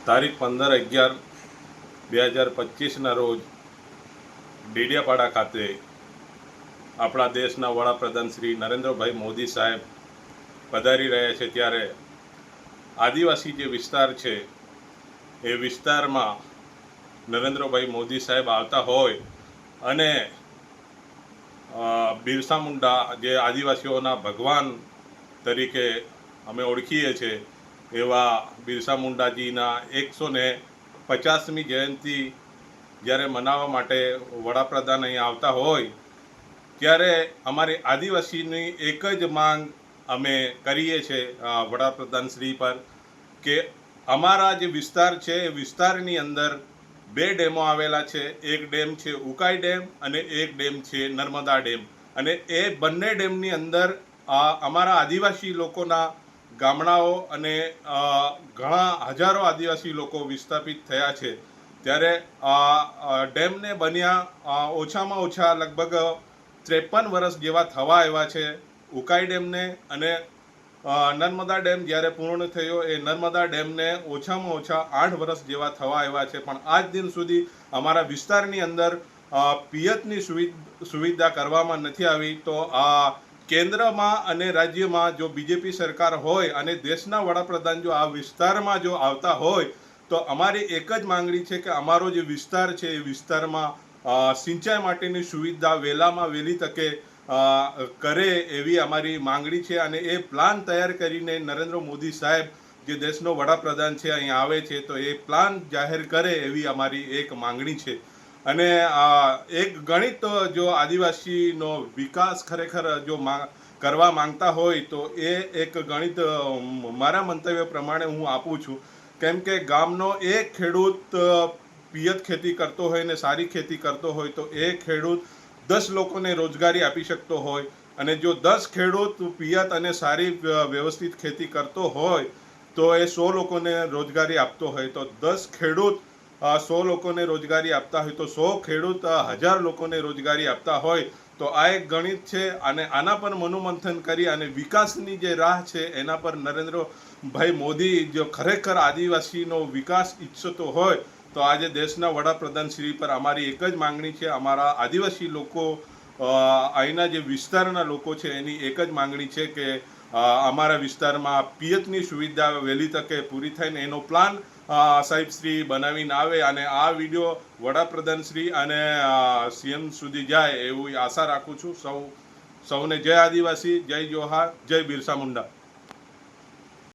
તારીખ 15/11/2025ના રોજ ડેડિયાપાડા ખાતે આપણા દેશના વડાપ્રધાન શ્રી નરેન્દ્રભાઈ મોદી સાહેબ પધારી રહ્યા છે, ત્યારે આદિવાસી જે વિસ્તાર છે એ વિસ્તારમાં નરેન્દ્રભાઈ મોદી સાહેબ આવતા હોય અને બિરસા મુંડા જે આદિવાસીઓના ભગવાન તરીકે અમે ઓળખીએ છીએ એવા બિરસા મુંડાજીના 150મી જયંતિ જ્યારે મનાવવા માટે વડાપ્રધાન અહીં આવતા હોય ત્યારે અમારી આદિવાસીની એક જ માંગ અમે કરીએ છીએ વડાપ્રધાન શ્રી પર કે અમારા જે વિસ્તાર છે એ વિસ્તારની અંદર 2 ડેમો આવેલા છે. એક ડેમ છે ઉકાઈ ડેમ અને એક ડેમ છે નર્મદા ડેમ, અને એ બંને ડેમની અંદર અમારા આદિવાસી લોકોના ગામડાઓ અને ઘણા હજારો આદિવાસી લોકો વિસ્થાપિત થયા છે. ત્યારે ડેમને બન્યા ઓછામાં ઓછા લગભગ 53 વર્ષ જેવા થવા આવ્યા છે ઉકાઈ ડેમને, અને નર્મદા ડેમ જ્યારે પૂર્ણ થયો એ નર્મદા ડેમને ઓછામાં ઓછા 8 વર્ષ જેવા થવા આવ્યા છે. પણ આજ દિન સુધી અમારા વિસ્તારની અંદર પિયતની સુવિધા કરવામાં નથી આવી. તો કેન્દ્રમાં અને રાજ્યમાં જો બીજેપી સરકાર હોય અને દેશના વડાપ્રધાન જો આ વિસ્તારમાં જો આવતા હોય તો અમારી એક જ માંગણી છે કે અમારો જે વિસ્તાર છે એ વિસ્તારમાં સિંચાઈ માટેની સુવિધા વહેલામાં વહેલી તકે કરે એવી અમારી માંગણી છે. અને એ પ્લાન તૈયાર કરીને નરેન્દ્ર મોદી સાહેબ જે દેશનો વડાપ્રધાન છે અહીં આવે છે તો એ પ્લાન જાહેર કરે એવી અમારી એક માંગણી છે. અને એક ગણિત જો આદિવાસીનો વિકાસ ખરેખર જો કરવા માંગતા હોય તો એ એક ગણિત મારા મંતવ્ય પ્રમાણે હું આપું છું. કેમ કે ગામનો એક ખેડૂત પિયત ખેતી કરતો હોય ને સારી ખેતી કરતો હોય તો એ ખેડૂત 10 લોકોને રોજગારી આપી શકતો હોય, અને જો 10 ખેડૂત પિયત અને સારી વ્યવસ્થિત ખેતી કરતો હોય તો એ 100 લોકોને રોજગારી આપતો હોય. તો 10 ખેડૂત 100 લોકોને રોજગારી આપતા હોય તો 100 ખેડૂત 1000 લોકોને રોજગારી આપતા હોય. તો આ એક ગણિત છે, અને આના પર મનોમંથન કરી અને વિકાસની જે રાહ છે એના પર નરેન્દ્રભાઈ મોદી જો ખરેખર આદિવાસીનો વિકાસ ઈચ્છતો હોય તો આજે દેશના વડાપ્રધાન શ્રી પર અમારી એક જ માંગણી છે. અમારા આદિવાસી લોકો અહીંના જે વિસ્તારના લોકો છે એની એક જ માંગણી છે કે અમારા વિસ્તારમાં પિયતની સુવિધા વહેલી તકે પૂરી થાય ને એનો પ્લાન સાહેબ શ્રી બનાવીને આવે, અને આ વિડીયો વડાપ્રધાન શ્રી અને સીએમ સુધી જાય એવી આશા રાખું છું. સૌને જય આદિવાસી, જય જોહાર, જય બિરસા મુંડા.